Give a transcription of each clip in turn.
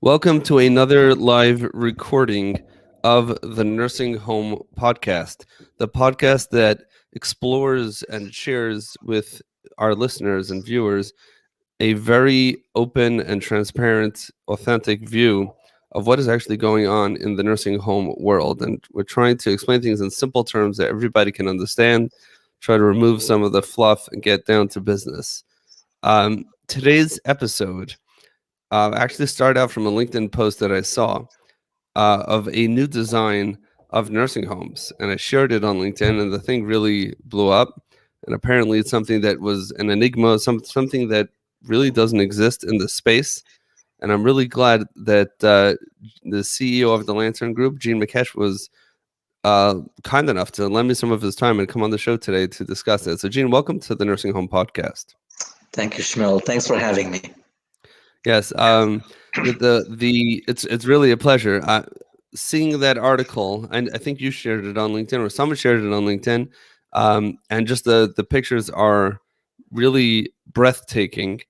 Welcome to another live recording of the Nursing Home Podcast, the podcast that explores and shares with our listeners and viewers a very open and transparent, authentic view of what is actually going on in the nursing home world. And we're trying to explain things in simple terms that everybody can understand, try to remove some of the fluff and get down to business. Today's episode actually started out from a LinkedIn post that I saw of a new design of nursing homes, and I shared it on LinkedIn, and the thing really blew up. And apparently, it's something that was an enigma, something that really doesn't exist in the space. And I'm really glad that the CEO of the Lantern Group, Gene McKesh, was kind enough to lend me some of his time and come on the show today to discuss it. So, Gene, welcome to the Nursing Home Podcast. Thank you, Shmil. Thanks for having me. Yes, it's really a pleasure. Seeing that article, and I think you shared it on LinkedIn, or someone shared it on LinkedIn, and just the pictures are really breathtaking.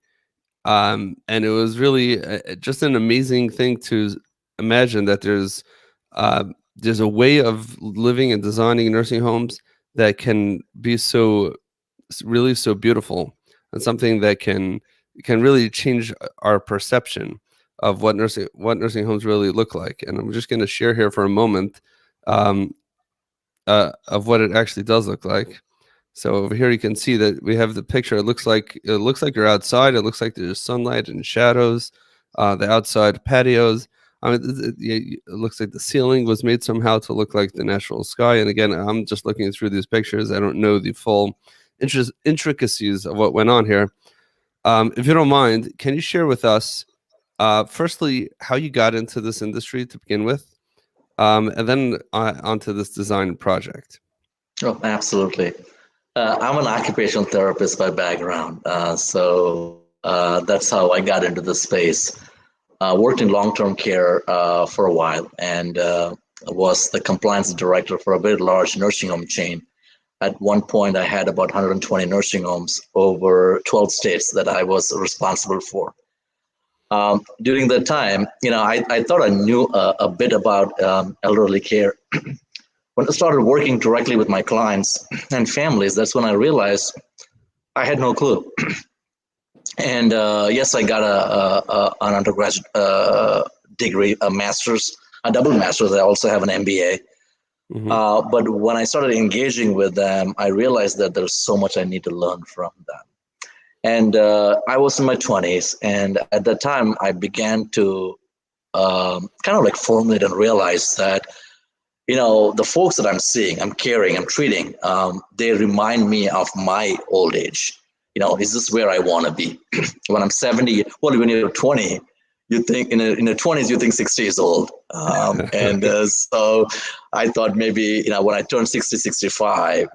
And it was really just an amazing thing to imagine that there's a way of living and designing nursing homes that can be really so beautiful, and something that can really change our perception of what nursing homes really look like. And I'm just going to share here for a moment um, of what it actually does look like. So over here you can see that we have the picture. It looks like you're outside. It looks like there's sunlight and shadows. The outside patios. I mean, it looks like the ceiling was made somehow to look like the natural sky. And again, I'm just looking through these pictures. I don't know the full intricacies of what went on here. If you don't mind, can you share with us, firstly, how you got into this industry to begin with, and then onto this design project? Oh, absolutely. I'm an occupational therapist by background, so that's how I got into the space. Worked in long-term care for a while, and was the compliance director for a very large nursing home chain. At one point, I had about 120 nursing homes over 12 states that I was responsible for. During that time, I thought I knew a bit about elderly care. When I started working directly with my clients and families, that's when I realized I had no clue. And yes, I got an undergraduate degree, a master's, a double master's. I also have an MBA. But when I started engaging with them, I realized that there's so much I need to learn from them. And I was in my 20s, and at that time, I began to kind of like formulate and realize that, the folks that I'm seeing, I'm caring, I'm treating, they remind me of my old age. Is this where I want to be? When I'm 70, well, when you're 20, you think in the 20s, you think 60 years old. So I thought maybe, when I turn 60, 65,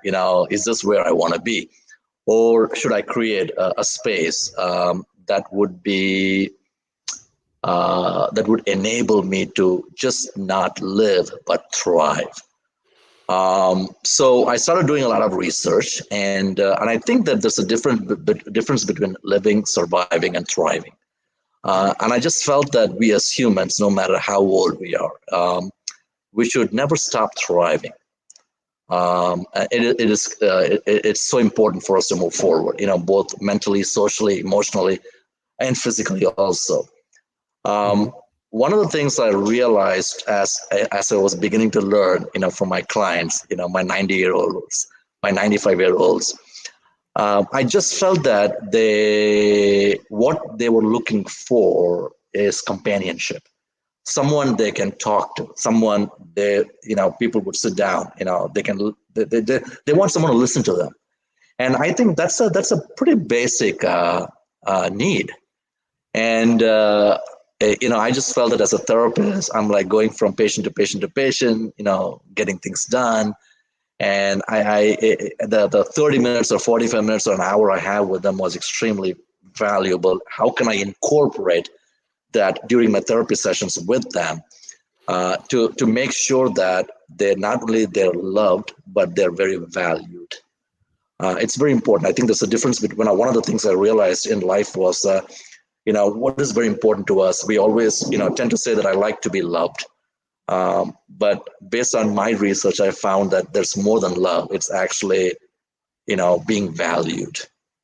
is this where I want to be? Or should I create a space that would be that would enable me to just not live but thrive? So I started doing a lot of research, and I think that there's a difference between living, surviving, and thriving. And I just felt that we as humans, no matter how old we are, we should never stop thriving. It's so important for us to move forward, both mentally, socially, emotionally, and physically also. One of the things I realized as I was beginning to learn, from my clients, my 90-year-olds, my 95-year-olds, I just felt that what they were looking for is companionship. Someone they can talk to, someone people would sit down, they want someone to listen to them. And I think that's a pretty basic need. And I just felt that as a therapist, I'm like going from patient to patient to patient, getting things done. And the 30 minutes or 45 minutes or an hour I have with them was extremely valuable. How can I incorporate that during my therapy sessions with them to make sure that they're loved, but they're very valued? It's very important. I think there's a difference between one of the things I realized in life was what is very important to us. We always, tend to say that I like to be loved. But based on my research, I found that there's more than love. It's actually, being valued.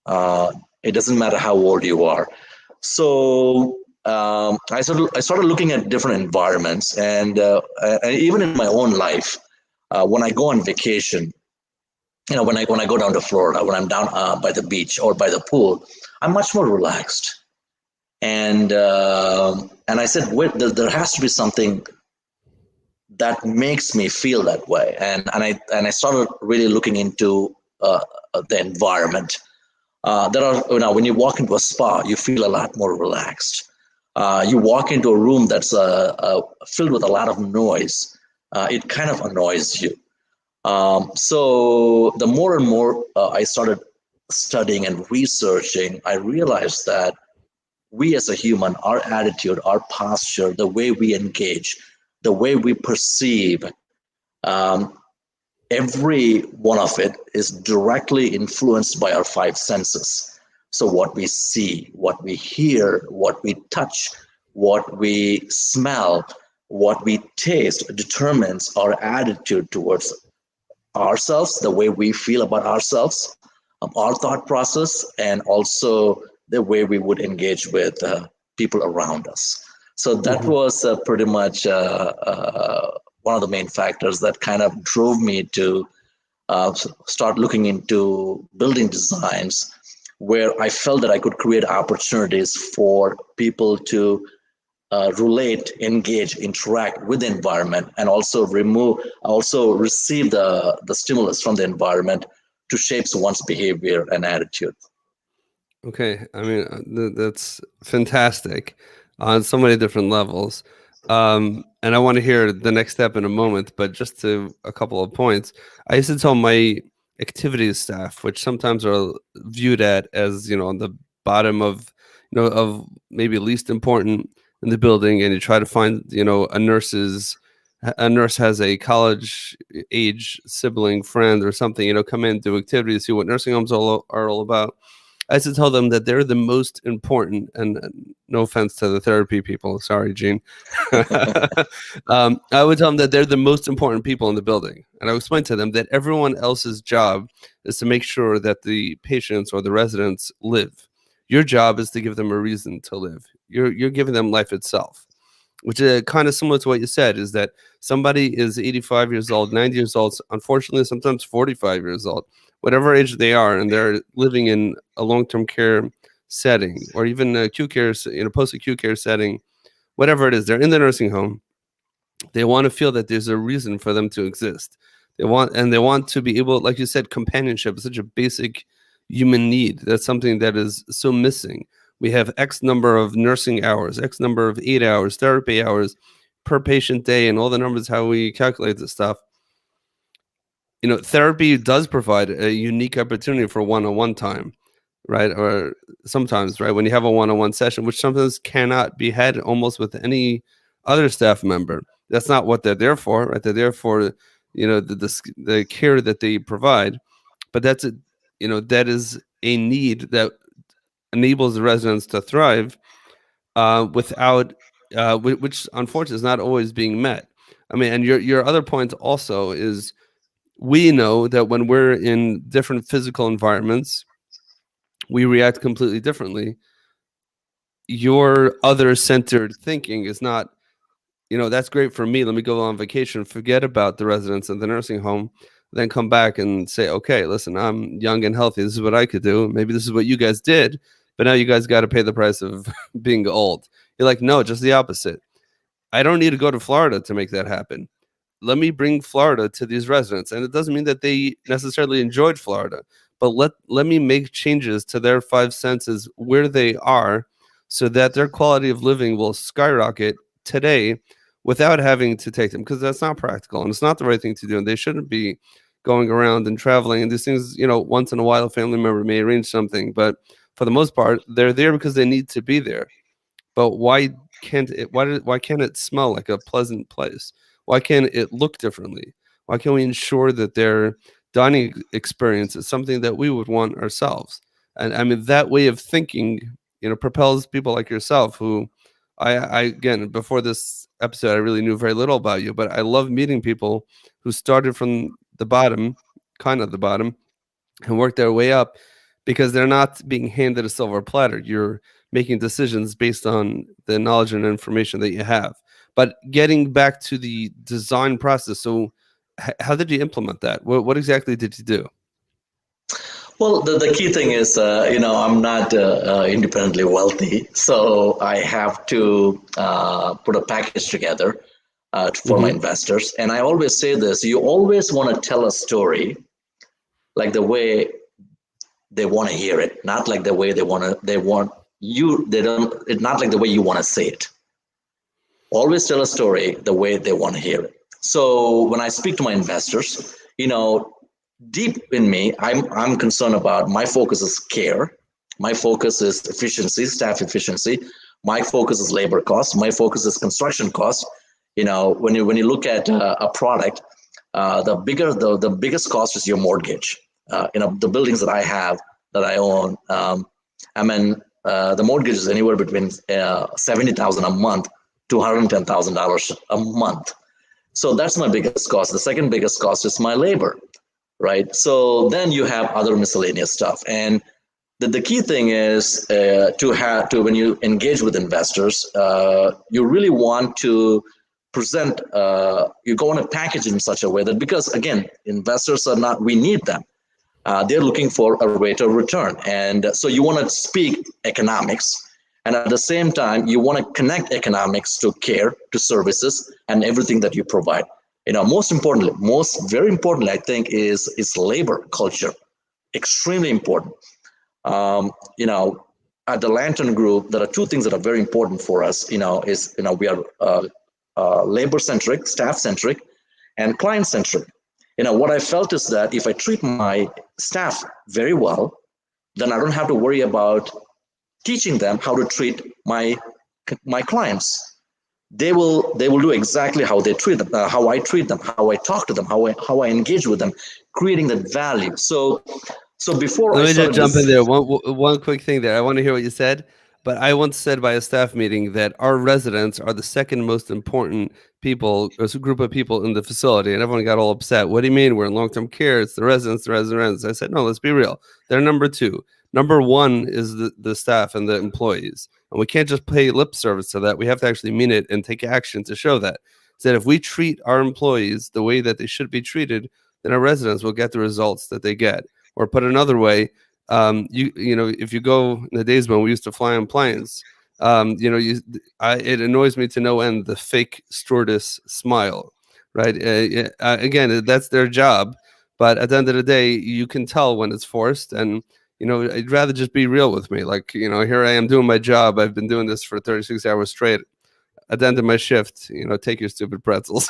Uh, it doesn't matter how old you are. So I started looking at different environments, and even in my own life, when I go on vacation, when I go down to Florida, when I'm down by the beach or by the pool, I'm much more relaxed. And I said, wait, there has to be something that makes me feel that way. And I started really looking into the environment. There are, when you walk into a spa, you feel a lot more relaxed. You walk into a room that's filled with a lot of noise, it kind of annoys you. So the more and more I started studying and researching, I realized that we as a human, our attitude, our posture, the way we engage, the way we perceive, um, every one of it is directly influenced by our five senses. So, what we see, what we hear, what we touch, what we smell, what we taste determines our attitude towards ourselves, the way we feel about ourselves, our thought process, and also the way we would engage with people around us. So that Hmm. was pretty much one of the main factors that kind of drove me to start looking into building designs where I felt that I could create opportunities for people to relate, engage, interact with the environment, and also receive the stimulus from the environment to shape one's behavior and attitude. Okay, I mean, that's fantastic on so many different levels. And I want to hear the next step in a moment, but just to a couple of points. I used to tell my activities staff, which sometimes are viewed at as, on the bottom of, of maybe least important in the building, and you try to find, a nurse has a college age sibling friend or something, come in, do activities, see what nursing homes are all about. I used to tell them that they're the most important, and no offense to the therapy people, sorry, Gene. I would tell them that they're the most important people in the building, and I would explain to them that everyone else's job is to make sure that the patients or the residents live. Your job is to give them a reason to live. You're giving them life itself, which is kind of similar to what you said, is that somebody is 85 years old, 90 years old, unfortunately sometimes 45 years old, whatever age they are, and they're living in a long-term care setting, or even acute care, post-acute care setting, whatever it is, they're in the nursing home. They want to feel that there's a reason for them to exist. They want to be able, like you said, companionship is such a basic human need. That's something that is so missing. We have X number of nursing hours, X number of 8 hours, therapy hours per patient day, and all the numbers how we calculate this stuff. Therapy does provide a unique opportunity for one-on-one time, right? Or sometimes, right, when you have a one-on-one session, which sometimes cannot be had almost with any other staff member. That's not what they're there for, right? They're there for, the care that they provide. But that is a need that enables the residents to thrive, without, which unfortunately is not always being met. I mean, and your other point also is, we know that when we're in different physical environments, we react completely differently. Your other centered thinking is not, that's great for me. Let me go on vacation, forget about the residents of the nursing home, then come back and say, okay, listen, I'm young and healthy. This is what I could do. Maybe this is what you guys did, but now you guys got to pay the price of being old. You're like, no, just the opposite. I don't need to go to Florida to make that happen. Let me bring Florida to these residents. And it doesn't mean that they necessarily enjoyed Florida, but let me make changes to their five senses where they are, so that their quality of living will skyrocket today without having to take them, because that's not practical and it's not the right thing to do. And they shouldn't be going around and traveling and these things. Once in a while, a family member may arrange something, but for the most part, they're there because they need to be there. But why can't it smell like a pleasant place? Why can't it look differently? Why can't we ensure that their dining experience is something that we would want ourselves? And I mean, that way of thinking propels people like yourself who I again, before this episode, I really knew very little about you, but I love meeting people who started from the bottom, kind of the bottom, and work their way up because they're not being handed a silver platter. You're making decisions based on the knowledge and information that you have. But getting back to the design process, so how did you implement that? What exactly did you do? Well, the key thing is, I'm not independently wealthy, so I have to put a package together for my Hmm. investors. And I always say this: you always want to tell a story like the way they want to hear it, not like the way they want you. They don't. It's not like the way you want to say it. Always tell a story the way they want to hear it. So when I speak to my investors, deep in me, I'm concerned about my focus is care. My focus is efficiency, staff efficiency. My focus is labor cost. My focus is construction cost. When you look at a product, the biggest cost is your mortgage. The buildings that I have that I own, the mortgage is anywhere between 70,000 a month to $110,000 a month. So that's my biggest cost. The second biggest cost is my labor, right? So then you have other miscellaneous stuff. And the key thing is when you engage with investors, you really want to present, you go on a package in such a way that, because again, investors are not, we need them. They're looking for a rate of return. And so you want to speak economics. And at the same time, you want to connect economics to care, to services, and everything that you provide. Very importantly, I think is labor culture. Extremely important. Um, you know, at the Lantern Group, there are two things that are very important for us. We are labor centric, staff centric, and client centric. What I felt is that if I treat my staff very well, then I don't have to worry about teaching them how to treat my clients. They will do exactly how they treat them, how I treat them, how I talk to them, how I engage with them, creating that value. So before Let I me just started jump in this, there. One quick thing there. I want to hear what you said, but I once said by a staff meeting that our residents are the second most important people, or group of people in the facility, and everyone got all upset. What do you mean? We're in long-term care. It's the residents, the residents. I said, no, let's be real. They're number two. Number one is the staff and the employees, and we can't just pay lip service to that. We have to actually mean it and take action to show that. That if we treat our employees the way that they should be treated, then our residents will get the results that they get. Or put another way, if you go in the days when we used to fly on planes, it annoys me to no end the fake stewardess smile, right? Again, that's their job, but at the end of the day, you can tell when it's forced, and I'd rather just be real with me. Like, here I am doing my job. I've been doing this for 36 hours straight. At the end of my shift, take your stupid pretzels.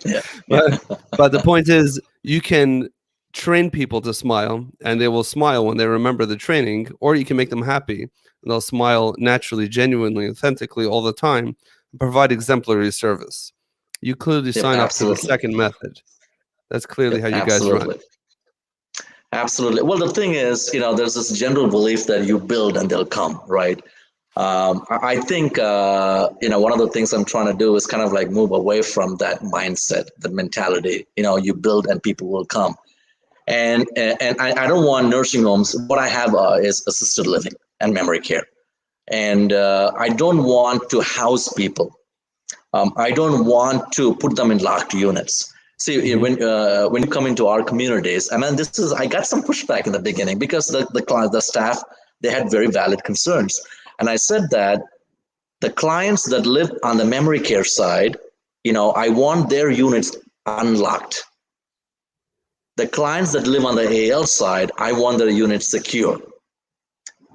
yeah, yeah, but but the point is, you can train people to smile, and they will smile when they remember the training, or you can make them happy, and they'll smile naturally, genuinely, authentically all the time, and provide exemplary service. You clearly yep, sign up for the absolutely, second method. That's clearly yep, how you guys run. absolutely. Absolutely. Well, the thing is, there's this general belief that you build and they'll come, right? I think, one of the things I'm trying to do is kind of like move away from that mindset, the mentality, you build and people will come. And I don't want nursing homes. What I have is assisted living and memory care. And I don't want to house people. I don't want to put them in locked units. See, Hmm. when you come into our communities, I got some pushback in the beginning because the staff, they had very valid concerns, and I said that the clients that live on the memory care side, I want their units unlocked. The clients that live on the AL side, I want their units secure.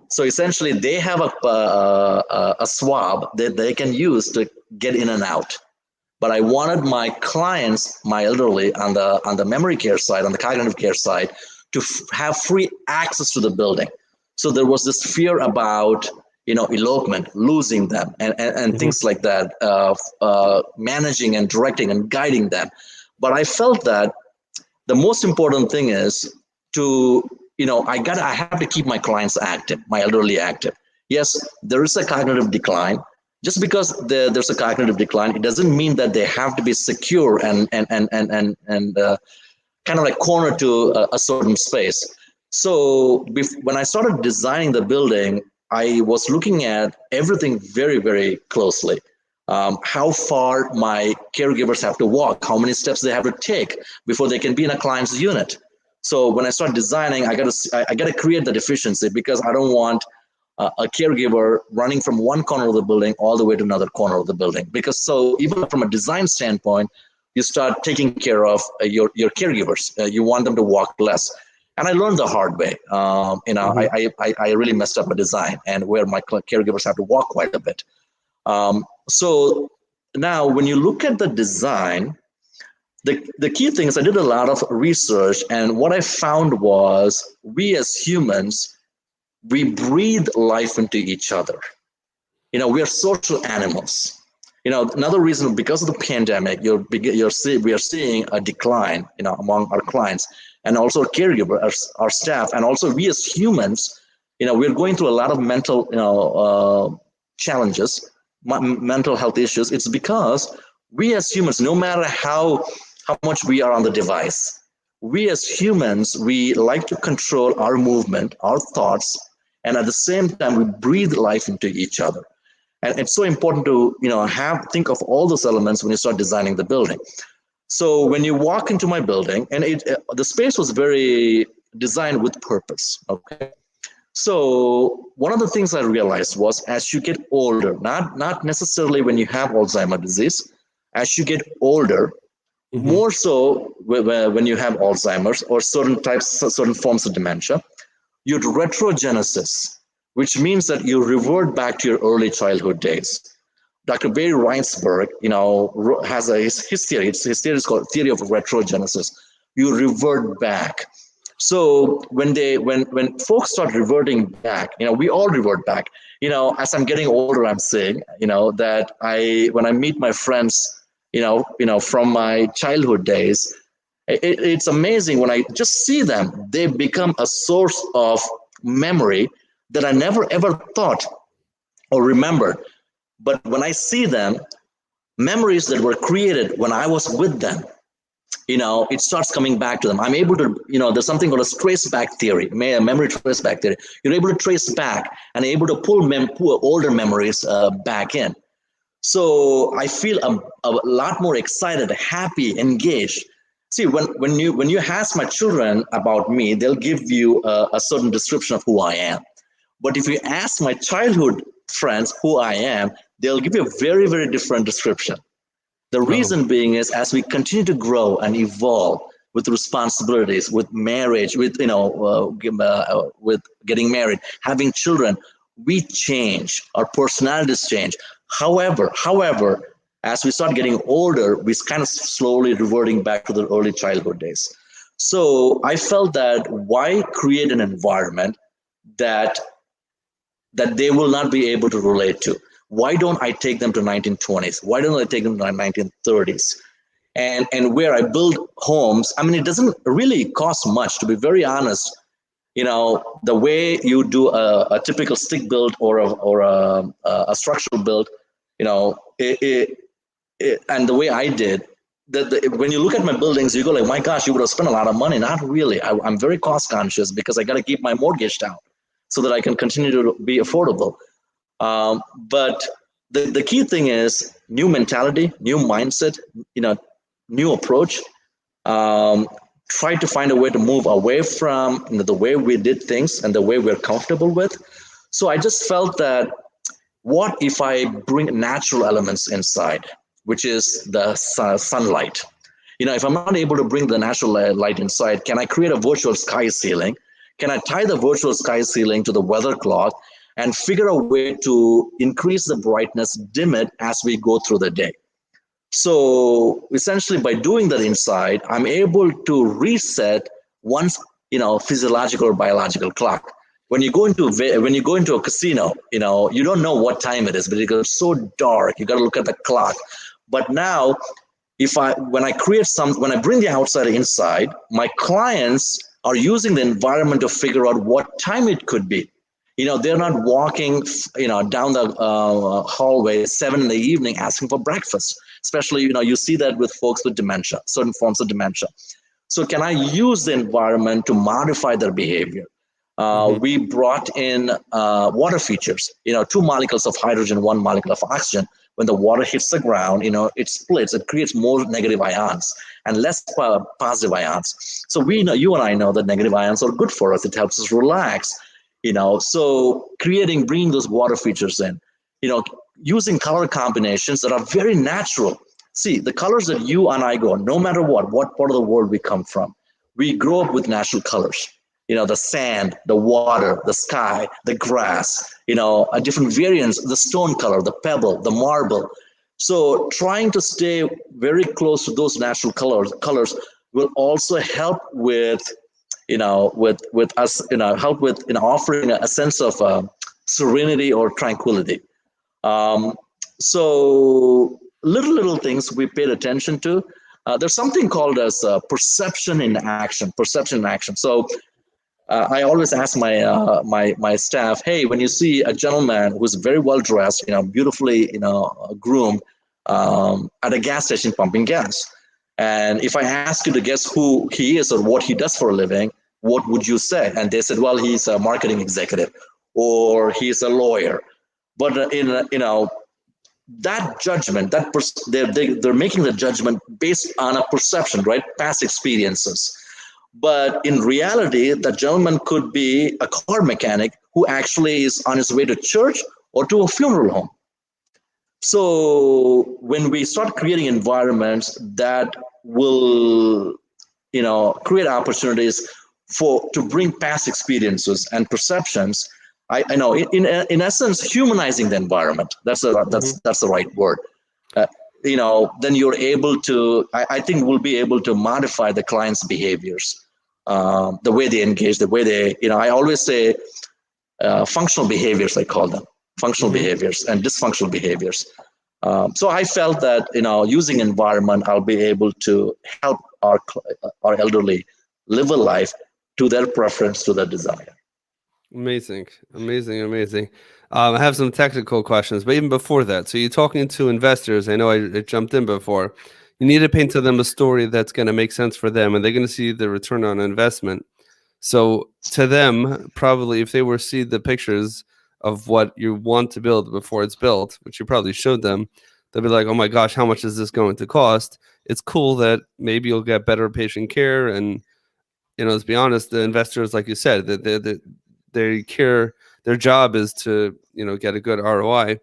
So essentially, they have a swab that they can use to get in and out. But I wanted my clients, my elderly, on the memory care side, on the cognitive care side, to have free access to the building. So there was this fear about elopement, losing them, and Hmm. things like that, managing and directing and guiding them. But I felt that the most important thing is to I have to keep my clients active, my elderly active. Yes, there is a cognitive decline. Just because there's a cognitive decline, it doesn't mean that they have to be secure and kind of like cornered to a certain space. So when I started designing the building, I was looking at everything very, very closely. How far my caregivers have to walk, how many steps they have to take before they can be in a client's unit. So when I start designing, I got to create that efficiency, because I don't want a caregiver running from one corner of the building all the way to another corner of the building. Because so even from a design standpoint, you start taking care of your caregivers. You want them to walk less. And I learned the hard way. Hmm. I really messed up a design and where my caregivers have to walk quite a bit. So now when you look at the design, the key thing is I did a lot of research, and what I found was we as humans, we breathe life into each other. We are social animals. Another reason, because of the pandemic, we are seeing a decline, among our clients, and also caregiver, our staff, and also we as humans, we're going through a lot of mental, challenges, mental health issues. It's because we as humans, no matter how much we are on the device, we as humans, we like to control our movement, our thoughts, and at the same time, we breathe life into each other. And it's so important to think of all those elements when you start designing the building. So when you walk into my building, and the space was very designed with purpose. Okay, so one of the things I realized was, as you get older, not necessarily when you have Alzheimer's disease, as you get older, Hmm. more so when you have Alzheimer's or certain forms of dementia, you'd retrogenesis, which means that you revert back to your early childhood days. Dr. Barry Reinsberg, has his theory. His theory is called theory of retrogenesis. You revert back. So when folks start reverting back, we all revert back. As I'm getting older, I'm saying, that when I meet my friends, from my childhood days, it's amazing when I just see them. They become a source of memory that I never ever thought or remembered. But when I see them, memories that were created when I was with them, it starts coming back to them. I'm able to, there's something called a Stressback theory, memory traceback theory. You're able to trace back and able to pull older memories back in. So I feel a lot more excited, happy, engaged. See, when you ask my children about me, they'll give you a certain description of who I am. But if you ask my childhood friends who I am, they'll give you a very, very different description. The Oh. reason being is, as we continue to grow and evolve with responsibilities, with marriage, with getting married, having children, we change. Our personalities change. However, as we start getting older, we kind of slowly reverting back to the early childhood days. So I felt that why create an environment that they will not be able to relate to? Why don't I take them to 1920s? Why don't I take them to 1930s? And where I build homes, I mean, it doesn't really cost much, to be very honest. The way you do a typical stick build or a structural build, and the way I did, when you look at my buildings, you go like, my gosh, you would have spent a lot of money. Not really. I'm very cost conscious because I got to keep my mortgage down so that I can continue to be affordable. But the key thing is new mentality, new mindset, new approach. Um, Try to find a way to move away from the way we did things and the way we're comfortable with. So I just felt that, what if I bring natural elements inside, which is the sunlight? If I'm not able to bring the natural light inside, can I create a virtual sky ceiling? Can I tie the virtual sky ceiling to the weather clock and figure a way to increase the brightness, dim it as we go through the day? So essentially, by doing that inside, I'm able to reset one's physiological or biological clock. When you go into a casino, you don't know what time it is, but it's so dark. You got to look at the clock. But now, if I when I create when I bring the outside inside, my clients are using the environment to figure out what time it could be. They're not walking, down the hallway 7 in the evening asking for breakfast. Especially, you see that with folks with dementia, certain forms of dementia. So can I use the environment to modify their behavior? Hmm. We brought in water features, two molecules of hydrogen, one molecule of oxygen. When the water hits the ground, it splits, it creates more negative ions and less positive ions. So we know, you and I know that negative ions are good for us. It helps us relax, so bringing those water features in, you know, using color combinations that are very natural. See, the colors that you and I go, no matter what part of the world we come from, we grow up with natural colors. The sand, the water, the sky, the grass, different variants, the stone color, the pebble, the marble. So trying to stay very close to those natural colors will also help with, with us, help with offering a sense of serenity or tranquility. Um, so little things we paid attention to. There's something called as perception in action. Perception in action. So I always ask my staff, hey, when you see a gentleman who's very well dressed, beautifully, groomed, at a gas station pumping gas, and if I ask you to guess who he is or what he does for a living, what would you say? And they said, well, he's a marketing executive, or he's a lawyer. But that judgment, they're making the judgment based on a perception, right? Past experiences. But in reality, the gentleman could be a car mechanic who actually is on his way to church or to a funeral home. So when we start creating environments that will, create opportunities to bring past experiences and perceptions, I know in essence humanizing the environment. Hmm. That's the right word. Uh, then you're able to. I think we'll be able to modify the client's behaviors, the way they engage, the way they. I always say functional behaviors. I call them functional Hmm. behaviors and dysfunctional behaviors. So I felt that using environment, I'll be able to help our elderly live a life to their preference, to their desire. Amazing, amazing, amazing. I have some technical questions, but even before that, so you're talking to investors. I know I jumped in before. You need to paint to them a story that's going to make sense for them, and they're going to see the return on investment. So to them, probably if they were see the pictures of what you want to build before it's built, which you probably showed them, they'll be like, "Oh my gosh, how much is this going to cost?" It's cool that maybe you'll get better patient care, and let's be honest, the investors, like you said, that they care. Their job is to get a good ROI.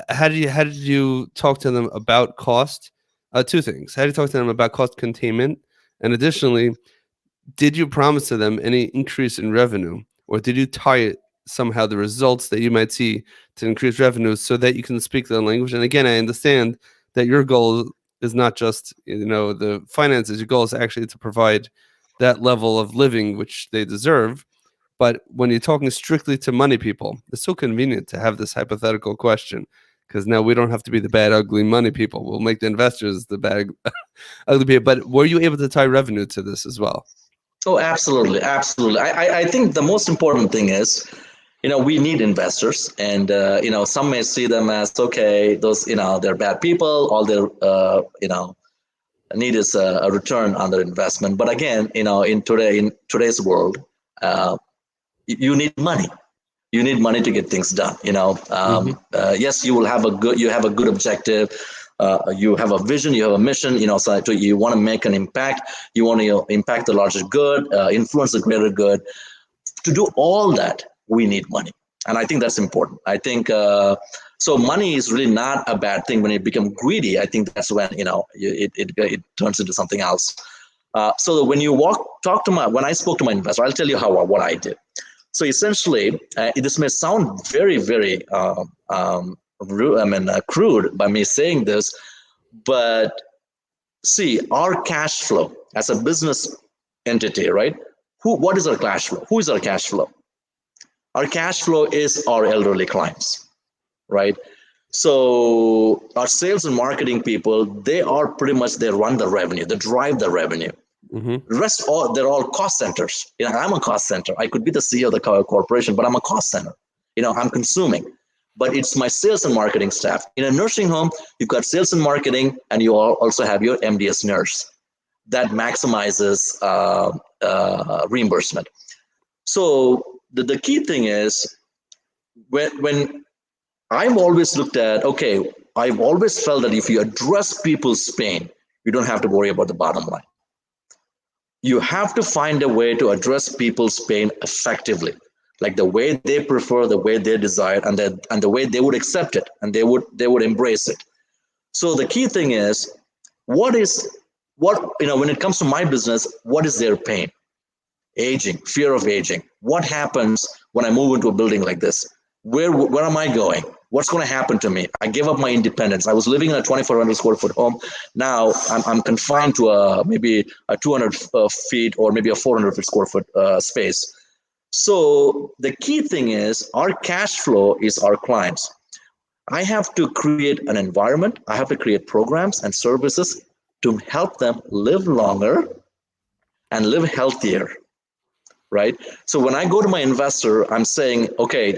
How did you talk to them about cost? Two things. How did you talk to them about cost containment, and additionally, did you promise to them any increase in revenue, or did you tie it somehow the results that you might see to increase revenue so that you can speak the language? And again, I understand that your goal is not just the finances. Your goal is actually to provide that level of living which they deserve. But when you're talking strictly to money people, it's so convenient to have this hypothetical question because now we don't have to be the bad, ugly money people. We'll make the investors the bad, ugly people. But were you able to tie revenue to this as well? Oh, absolutely, absolutely. I think the most important thing is, we need investors, and some may see them as okay, those they're bad people. All their need is a return on their investment. But again, in today's world, uh, you need money. You need money to get things done. Hmm. Yes, you have a good objective. You have a vision, you have a mission. So you want to make an impact. You want to impact the larger good, influence the greater good. To do all that, we need money, and I think that's important. I think so. Money is really not a bad thing. When you become greedy, I think that's when it turns into something else. So when you when I spoke to my investor, I'll tell you what I did. So essentially, this may sound very, very, crude by me saying this, but see, our cash flow as a business entity, right? What is our cash flow? Who is our cash flow? Our cash flow is our elderly clients, right? So our sales and marketing people, they are pretty much, they run the revenue, they drive the revenue. Hmm. The rest, all they're all cost centers. I'm a cost center. I could be the CEO of the corporation, but I'm a cost center. I'm consuming. But it's my sales and marketing staff. In a nursing home, you've got sales and marketing, and you also have your MDS nurse that maximizes reimbursement. So the key thing is when I've always looked at, okay, I've always felt that if you address people's pain, you don't have to worry about the bottom line. You have to find a way to address people's pain effectively, like the way they prefer, the way they desire, and the way they would accept it, and they would embrace it. So the key thing is, what is what when it comes to my business, what is their pain? Aging, fear of aging. What happens when I move into a building like this? Where am I going? What's going to happen to me? I gave up my independence. I was living in a 2,400 square foot home. Now I'm confined to maybe a 200 feet or maybe a 400 square foot space. So the key thing is our cash flow is our clients. I have to create an environment. I have to create programs and services to help them live longer and live healthier, right? So when I go to my investor, I'm saying, okay,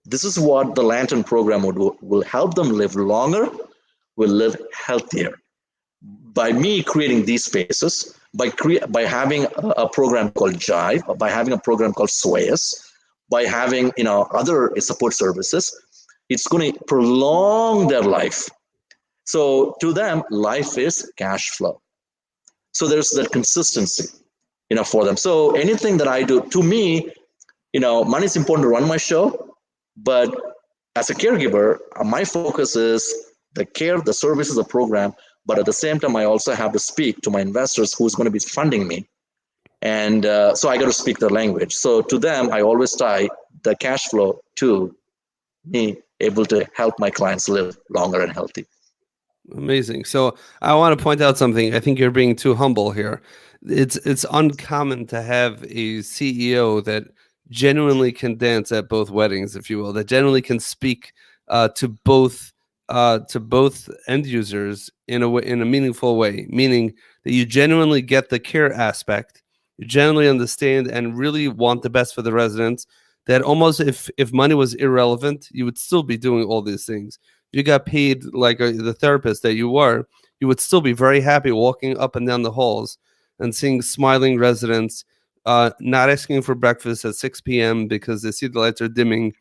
this is what the Lantern program will help them live longer, will live healthier. By me creating these spaces, by having a program called Jive, by having a program called Swayus, by having other support services, it's going to prolong their life. So to them, life is cash flow. So there's that consistency, for them. So anything that I do, to me, money is important to run my show, but as a caregiver, my focus is the care, the services, the program. But at the same time, I also have to speak to my investors who's going to be funding me. And so I got to speak their language. So to them, I always tie the cash flow to me able to help my clients live longer and healthy. Amazing. So I want to point out something. I think you're being too humble here. It's uncommon to have a CEO that genuinely can dance at both weddings, if you will, that genuinely can speak to both end users in a way, in a meaningful way, meaning that you genuinely get the care aspect, you genuinely understand and really want the best for the residents. That almost if money was irrelevant, you would still be doing all these things. If you got paid like the therapist that you were, you would still be very happy walking up and down the halls and seeing smiling residents, not asking for breakfast at 6 p.m. because they see the lights are dimming.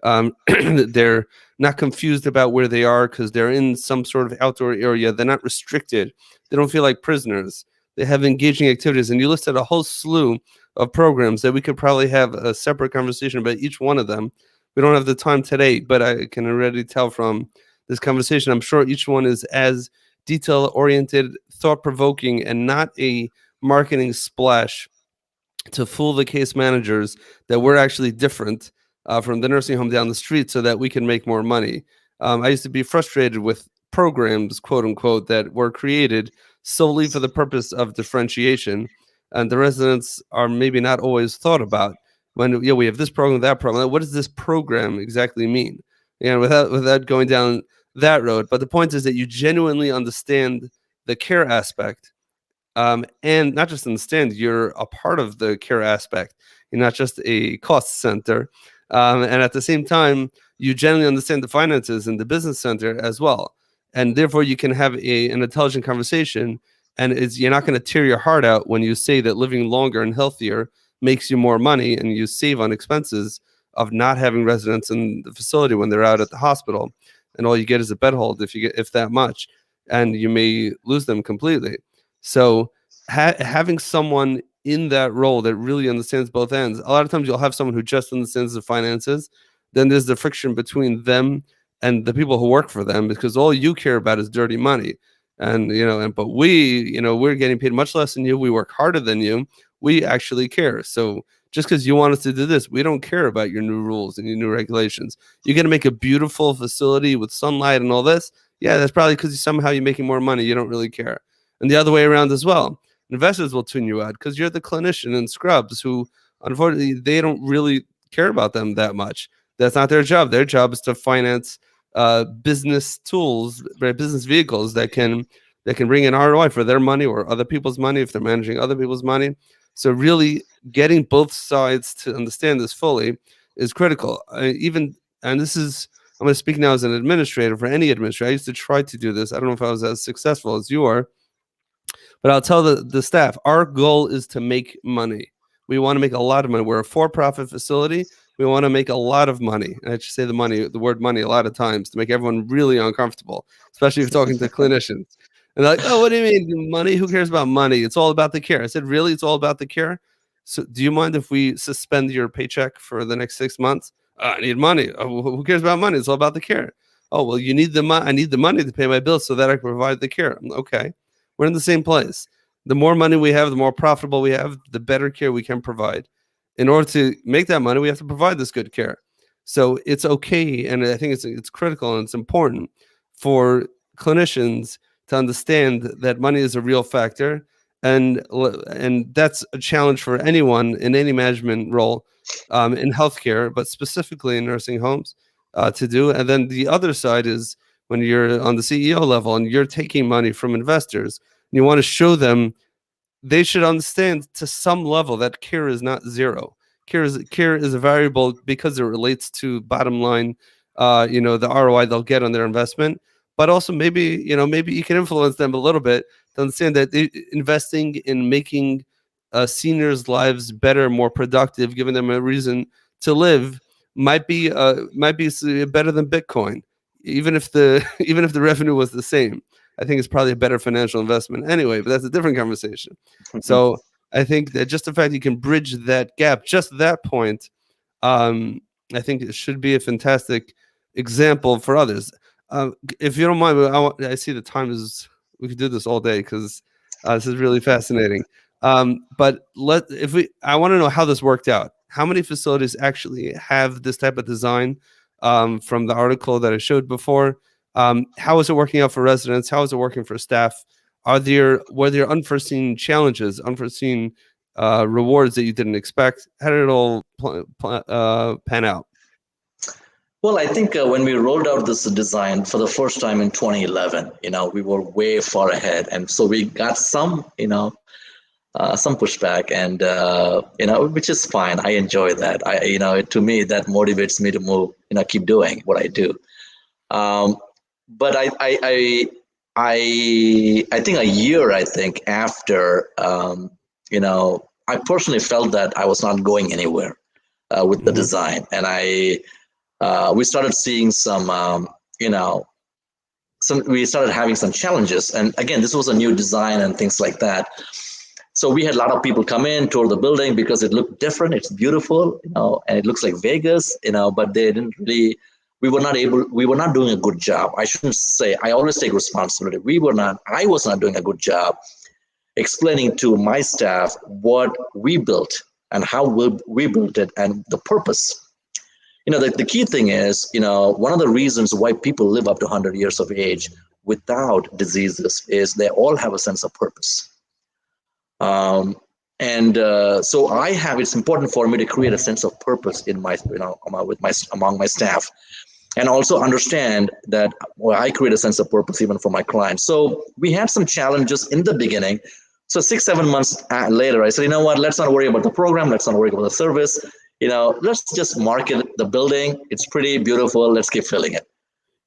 They're not confused about where they are because they're in some sort of outdoor area. They're not restricted. They don't feel like prisoners. They have engaging activities. And you listed a whole slew of programs that we could probably have a separate conversation about each one of them. We don't have the time today, but I can already tell from this conversation, I'm sure each one is as detail oriented, thought provoking, and not a marketing splash to fool the case managers that we're actually different from the nursing home down the street so that we can make more money. I used to be frustrated with programs, quote unquote, that were created solely for the purpose of differentiation. And the residents are maybe not always thought about when we have this program, that program. What does this program exactly mean? Without going down that road. But the point is that you genuinely understand the care aspect, and not just understand, you're a part of the care aspect. You're not just a cost center. And at the same time, you generally understand the finances and the business center as well. And therefore, you can have an intelligent conversation. And you're not going to tear your heart out when you say that living longer and healthier makes you more money and you save on expenses of not having residents in the facility when they're out at the hospital. And all you get is a bed hold if that much, and you may lose them completely. So having someone in that role that really understands both ends. A lot of times you'll have someone who just understands the finances. Then there's the friction between them and the people who work for them because all you care about is dirty money. But we're getting paid much less than you. We work harder than you. We actually care. So just because you want us to do this, we don't care about your new rules and your new regulations. You're going to make a beautiful facility with sunlight and all this. Yeah, that's probably because somehow you're making more money. You don't really care. And the other way around as well. Investors will tune you out because you're the clinician in scrubs who, unfortunately, they don't really care about them that much. That's not their job. Their job is to finance business tools, right, business vehicles that can that can bring in ROI for their money or other people's money if they're managing other people's money. So really getting both sides to understand this fully is critical. Even and this is I'm going to speak now as an administrator for any administrator. I used to try to do this. I don't know if I was as successful as you are, but I'll tell the staff, our goal is to make money. We want to make a lot of money. We're a for-profit facility. We want to make a lot of money. And I should say the word money a lot of times to make everyone really uncomfortable, especially if you're talking to clinicians. And they're like, oh, what do you mean money? Who cares about money? It's all about the care. I said, really? It's all about the care? So do you mind if we suspend your paycheck for the next 6 months? I need money. Oh, who cares about money? It's all about the care. Oh, well, you need the money. I need the money to pay my bills so that I can provide the care. Okay. We're in the same place. The more money we have, the more profitable we have, the better care we can provide. In order to make that money, we have to provide this good care. So it's okay, and I think it's critical and it's important for clinicians to understand that money is a real factor, and that's a challenge for anyone in any management role in healthcare, but specifically in nursing homes to do. And then the other side is when you're on the CEO level and you're taking money from investors, and you want to show them they should understand to some level that care is not zero. Care is a variable because it relates to bottom line, the ROI they'll get on their investment. But also maybe you can influence them a little bit to understand that investing in making seniors' lives better, more productive, giving them a reason to live might be better than Bitcoin, even if the even if the revenue was the same. I think it's probably a better financial investment anyway, but that's a different conversation. So I think that just the fact you can bridge that gap, just that point, um, I think it should be a fantastic example for others. If you don't mind, I see the time is, we could do this all day because this is really fascinating. But I want to know how this worked out. How many facilities actually have this type of design from the article that I showed before? How is it working out for residents? How is it working for staff? Were there unforeseen challenges, unforeseen rewards that you didn't expect? How did it all pan out? Well, I think when we rolled out this design for the first time in 2011, we were way far ahead, and so we got some pushback, and which is fine. I enjoy that. To me, that motivates me to move, keep doing what I do. But I think a year, after, I personally felt that I was not going anywhere with the Mhm. design, and we started seeing we started having some challenges. And again, this was a new design and things like that. So we had a lot of people come in, tour the building because it looked different. It's beautiful, and it looks like Vegas, but they didn't really, we were not doing a good job. I shouldn't say, I always take responsibility. I was not doing a good job explaining to my staff what we built and how we built it and the purpose. The key thing is, one of the reasons why people live up to 100 years of age without diseases is they all have a sense of purpose. So it's important for me to create a sense of purpose in among my staff, and also understand that I create a sense of purpose even for my clients. So we had some challenges in the beginning. So 6-7 months later, I said, you know what, let's not worry about the program. Let's not worry about the service. Let's just market the building. It's pretty beautiful. Let's keep filling it,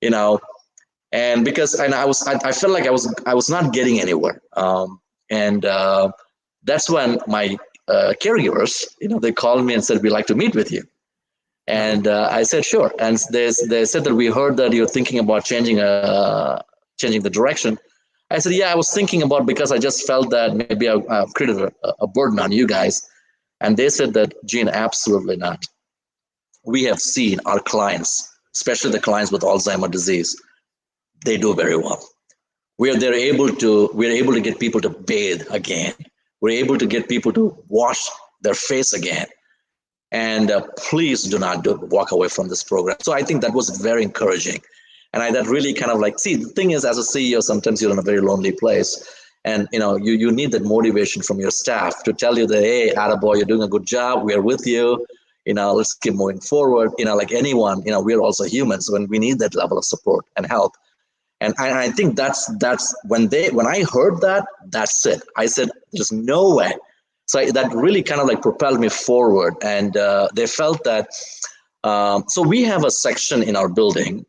and I felt like I was not getting anywhere. And that's when my caregivers, they called me and said, we'd like to meet with you. And I said, sure. And they said that we heard that you're thinking about changing the direction. I said, yeah, I was thinking about, because I just felt that maybe I've created a burden on you guys. And they said that, Gene, absolutely not. We have seen our clients, especially the clients with Alzheimer's disease, they do very well. We're able to get people to bathe again. We're able to get people to wash their face again. And please do not walk away from this program. So I think that was very encouraging. And that really kind of see, the thing is, as a CEO, sometimes you're in a very lonely place. And you need that motivation from your staff to tell you that, hey, attaboy, you're doing a good job. We're with you. Let's keep moving forward. Like anyone, we're also humans when we need that level of support and help. And I think that's when I heard that, that's it. I said, there's no way. So that really kind of like propelled me forward. And they felt that. So we have a section in our building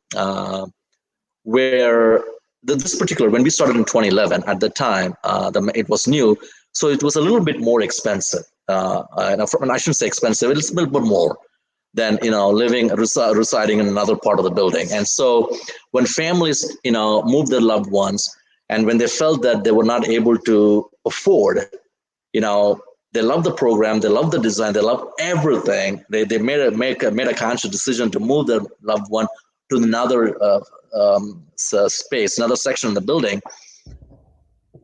where this particular, when we started in 2011, at the time, it was new, so it was a little bit more expensive. And I shouldn't say expensive; it's a little bit more than residing in another part of the building. And so when families moved their loved ones, and when they felt that they were not able to afford, you know they love the program, they love the design, they love everything, they made a conscious decision to move their loved one to another space, another section in the building.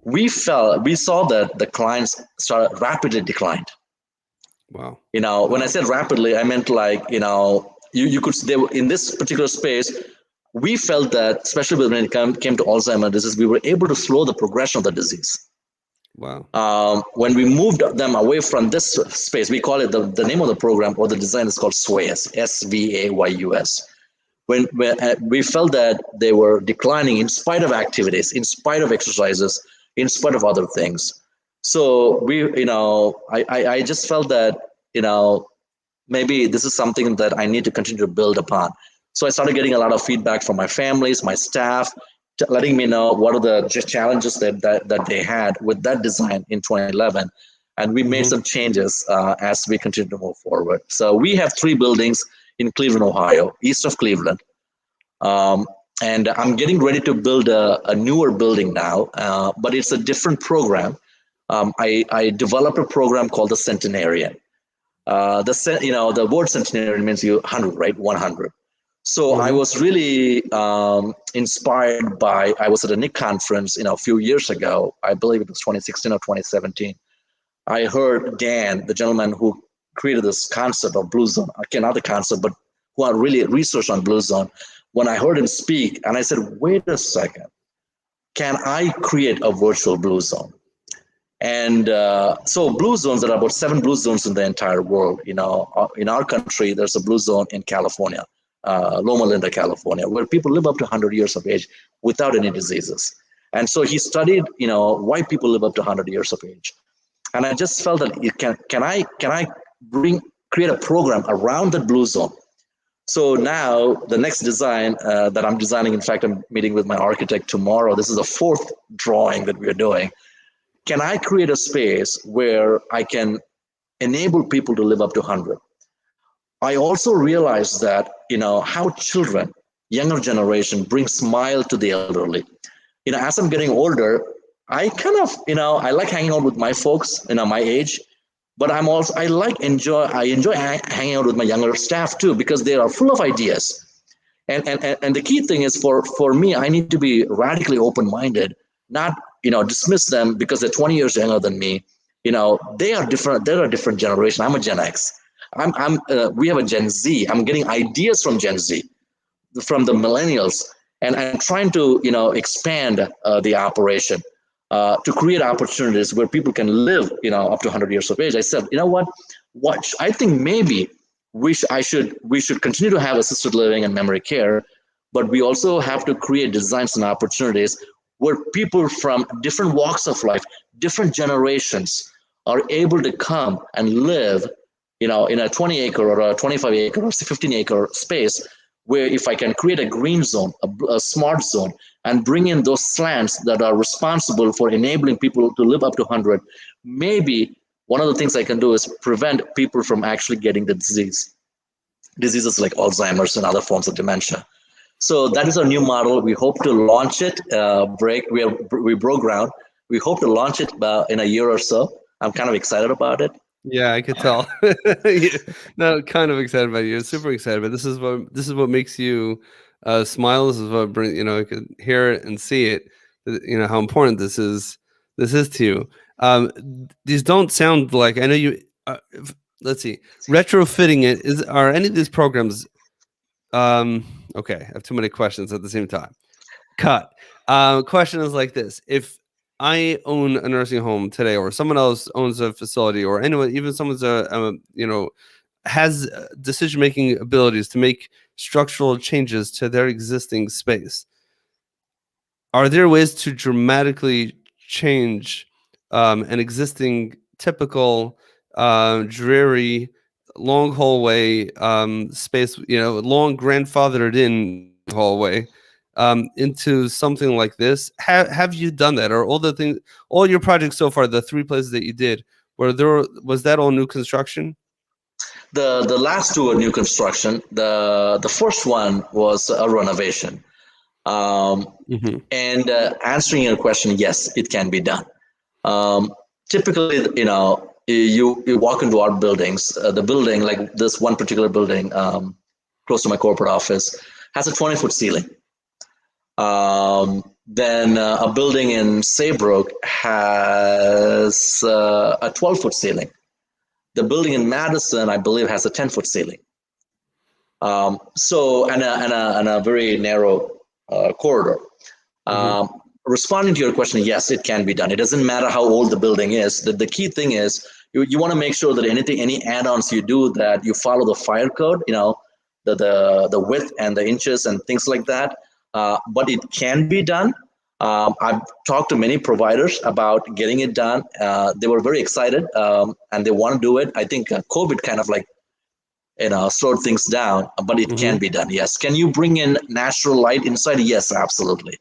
We saw that the clients started rapidly declined. Wow. When I Wow. said rapidly, I meant like, you could, they were in this particular space. We felt that, especially when it came to Alzheimer's disease, we were able to slow the progression of the disease. Wow. When we moved them away from this space, we call it, the name of the program or the design is called SWAYUS, SVAYUS. When we felt that they were declining in spite of activities, in spite of exercises, in spite of other things. So I just felt that, maybe this is something that I need to continue to build upon. So I started getting a lot of feedback from my families, my staff, letting me know what are the challenges that they had with that design in 2011. And we made some Hmm. changes as we continue to move forward. So we have 3 buildings in Cleveland, Ohio, east of Cleveland. Um, and I'm getting ready to build a newer building now, but it's a different program. I developed a program called the Centenarian. The word centenarian means 100, right? 100. So I Hmm. was really inspired by. I was at a NIC conference, a few years ago. I believe it was 2016 or 2017. I heard Dan, the gentleman who created this concept of Blue Zone, again, not the concept, but who are really research on Blue Zone. When I heard him speak, and I said, wait a second, can I create a virtual Blue Zone? And so blue zones, there are about 7 blue zones in the entire world. In our country, there's a blue zone in California, Loma Linda, California, where people live up to 100 years of age without any diseases. And so he studied, why people live up to 100 years of age. And I just felt that can I create a program around that blue zone. So now the next design that I'm designing, in fact, I'm meeting with my architect tomorrow. This is the 4th drawing that we're doing. Can I create a space where I can enable people to live up to 100? I also realized that, how children, younger generation, bring smile to the elderly. As I'm getting older, I kind of, I like hanging out with my folks, my age, but I enjoy hanging out with my younger staff too, because they are full of ideas. And the key thing is, for me, I need to be radically open-minded, not dismiss them because they're 20 years younger than me. They are different. They're a different generation. I'm a Gen X. We have a Gen Z. I'm getting ideas from Gen Z, from the millennials, and trying to expand the operation to create opportunities where people can live up to 100 years of age. I said, what I think maybe we should continue to have assisted living and memory care, but we also have to create designs and opportunities where people from different walks of life, different generations, are able to come and live in a 20 acre or a 25 acre or 15 acre space, where if I can create a green zone, a smart zone, and bring in those slants that are responsible for enabling people to live up to 100, maybe one of the things I can do is prevent people from actually getting the diseases like Alzheimer's and other forms of dementia. So that is our new model. We hope to launch it. We broke ground. We hope to launch it in a year or so. I'm kind of excited about it. Yeah, I could tell. No, kind of excited about you. Super excited, but this is what makes you smile. This is what bring I could hear it and see it. How important this is to you. These don't sound like, I know you. Let's see, retrofitting it is. Are any of these programs? Okay, I have too many questions at the same time. Cut. Question is like this: if I own a nursing home today, or someone else owns a facility, or anyone, even someone's has decision making abilities to make structural changes to their existing space, are there ways to dramatically change an existing typical dreary long hallway space, long grandfathered in hallway, into something like this? Have you done that? Or all the things, all your projects so far, the three places that you did, was that all new construction? The last two are new construction. The first one was a renovation. Um, Hmm. and answering your question, yes, it can be done. Um, Typically, you walk into our buildings. The building, like this one particular building, close to my corporate office, has a 20-foot ceiling. Then a building in Saybrook has a 12-foot ceiling. The building in Madison, I believe, has a 10-foot ceiling. And a very narrow corridor. Hmm. Responding to your question, yes, it can be done. It doesn't matter how old the building is. The key thing is you want to make sure that any add-ons you do, that you follow the fire code, the width and the inches and things like that. But it can be done. I've talked to many providers about getting it done. They were very excited, and they want to do it. I think COVID kind of like slowed things down, but it can Hmm. be done. Yes. Can you bring in natural light inside? Yes, absolutely.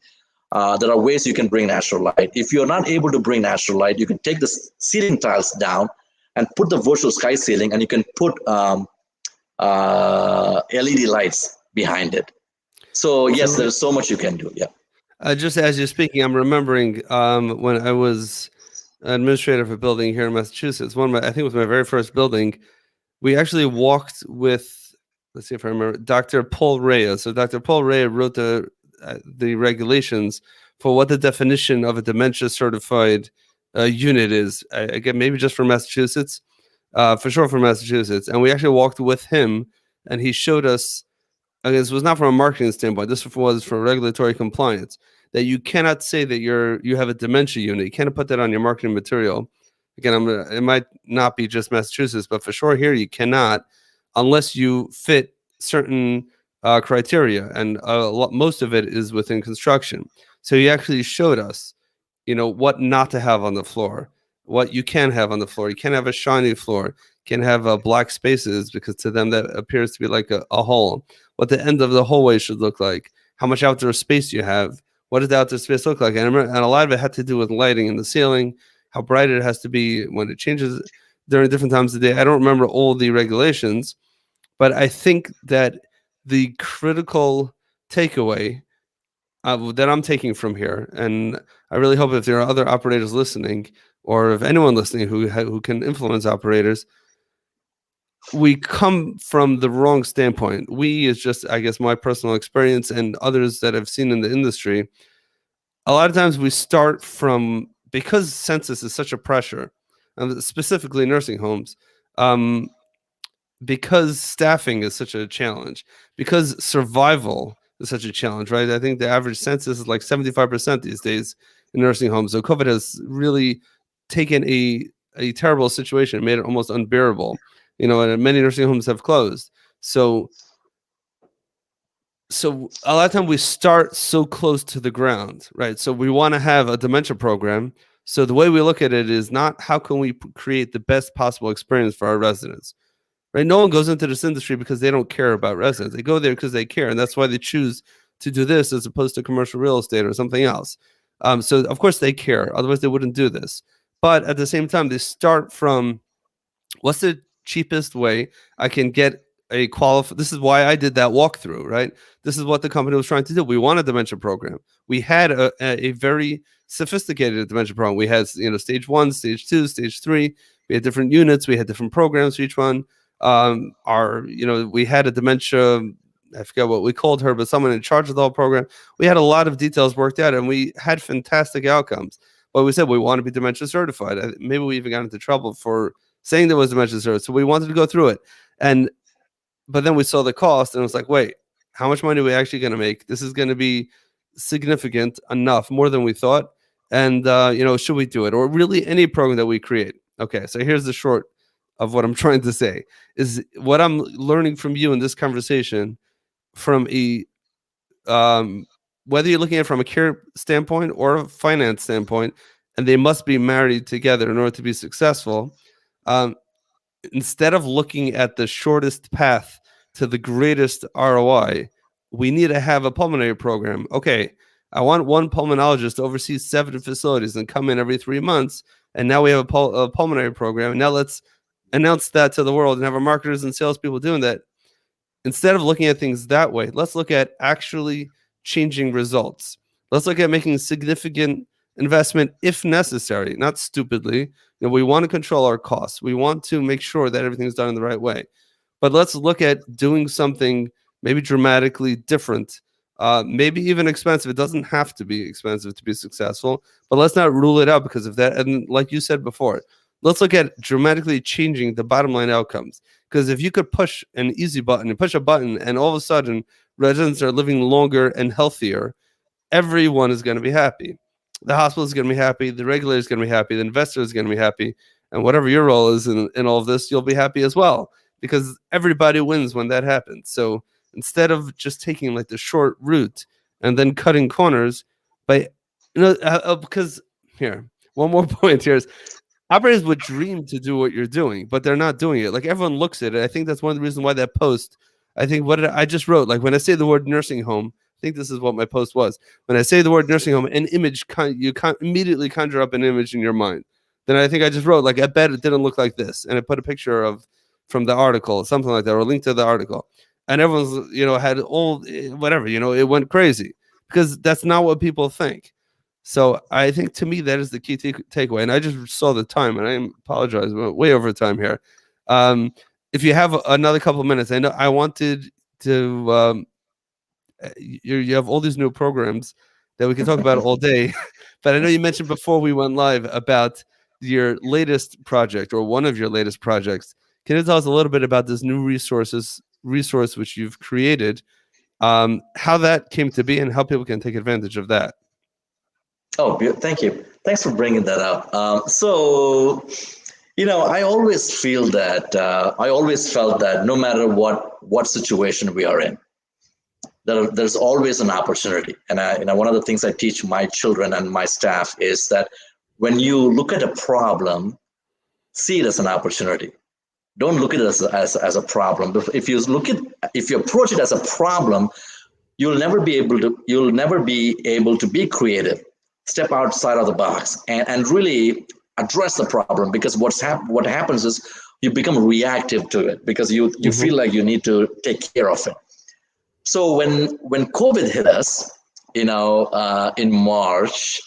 There are ways you can bring natural light. If you're not able to bring natural light, you can take the ceiling tiles down and put the virtual sky ceiling, and you can put LED lights behind it. So yes, So there's so much you can do. Yeah. just as you're speaking, I'm remembering when I was administrator of a building here in Massachusetts. I think it was my very first building. We actually walked with, let's see if I remember, Dr. Paul Rea. So Dr. Paul Rea wrote the regulations for what the definition of a dementia certified unit is. Again, maybe just for Massachusetts, for sure for Massachusetts. And we actually walked with him, and he showed us. This was not from a marketing standpoint. This was for regulatory compliance. That you cannot say that you have a dementia unit. You cannot put that on your marketing material. Again, it might not be just Massachusetts, but for sure here you cannot, unless you fit certain criteria, and most of it is within construction. So he actually showed us, what not to have on the floor, what you can have on the floor. You can't have a shiny floor. Can have black spaces, because to them that appears to be like a hole. What the end of the hallway should look like. How much outdoor space you have. What does the outdoor space look like? And a lot of it had to do with lighting in the ceiling, how bright it has to be when it changes during different times of the day. I don't remember all the regulations, but I think that the critical takeaway that I'm taking from here, and I really hope if there are other operators listening, or if anyone listening who can influence operators, we come from the wrong standpoint. We is just, I guess, my personal experience and others that I've seen in the industry. A lot of times we start from, because census is such a pressure, specifically nursing homes. Um, because staffing is such a challenge, because survival is such a challenge, right? I think the average census is like 75% these days in nursing homes. So COVID has really taken a terrible situation, made it almost unbearable. And many nursing homes have closed. So a lot of time we start so close to the ground, right? So we want to have a dementia program. So the way we look at it is not how can we create the best possible experience for our residents, right? No one goes into this industry because they don't care about residents. They go there because they care, and that's why they choose to do this as opposed to commercial real estate or something else. So of course they care, otherwise they wouldn't do this. But at the same time, they start from, what's the cheapest way I can get a qualified. This is why I did that walkthrough, right? This is what the company was trying to do. We want a dementia program. We had a very sophisticated dementia program. We had, stage 1, stage 2, stage 3. We had different units. We had different programs for each one. We had a dementia, I forget what we called her, but someone in charge of the whole program. We had a lot of details worked out, and we had fantastic outcomes. But we said we want to be dementia certified. Maybe we even got into trouble for saying there was dementia certified. So we wanted to go through it. But then we saw the cost, and it was like, wait, how much money are we actually going to make? This is going to be significant enough, more than we thought. And, should we do it? Or really any program that we create. Okay, so here's the short of what I'm trying to say is what I'm learning from you in this conversation, from a whether you're looking at it from a care standpoint or a finance standpoint, and they must be married together in order to be successful. Um, Instead of looking at the shortest path to the greatest ROI, we need to have a pulmonary program. Okay, I want one pulmonologist to oversee 7 facilities and come in every 3 months. And now we have a pulmonary program. And now let's announce that to the world and have our marketers and salespeople doing that. Instead of looking at things that way, let's look at actually changing results. Let's look at making significant investment if necessary, not stupidly. We want to control our costs. We want to make sure that everything's done in the right way. But let's look at doing something maybe dramatically different, maybe even expensive. It doesn't have to be expensive to be successful, but let's not rule it out because of that. And like you said before, let's look at dramatically changing the bottom line outcomes. Because if you could push an easy button and push a button, and all of a sudden residents are living longer and healthier, everyone is going to be happy. The hospital is going to be happy. The regulator is going to be happy. The investor is going to be happy. And whatever your role is in all of this, you'll be happy as well because everybody wins when that happens. So instead of just taking like the short route and then cutting corners, by because here, one more point here is operators would dream to do what you're doing, but they're not doing it. Like everyone looks at it. I think that's one of the reasons why that post. I think I just wrote, like when I say the word nursing home, I think this is what my post was. When I say the word nursing home, an image you can't immediately conjure up an image in your mind. Then I think I just wrote like I bet it didn't look like this, and I put a picture of from the article, something like that, or a link to the article, and everyone's had all whatever it went crazy because that's not what people think. So I think to me that is the key takeaway. And I just saw the time, and I apologize, we're way over time here. If you have another couple of minutes, I know I wanted to. You have all these new programs that we can talk about all day, but I know you mentioned before we went live about your latest project or one of your latest projects. Can you tell us a little bit about this new resource which you've created, how that came to be, and how people can take advantage of that? Oh, thank you. Thanks for bringing that up. I always feel that I always felt that no matter what situation we are in, there's always an opportunity. And one of the things I teach my children and my staff is that when you look at a problem, see it as an opportunity. Don't look at it as a problem. If you approach it as a problem, you'll never be able to be creative, step outside of the box, and really address the problem. Because what happens is you become reactive to it because you feel like you need to take care of it. So when COVID hit us, in March,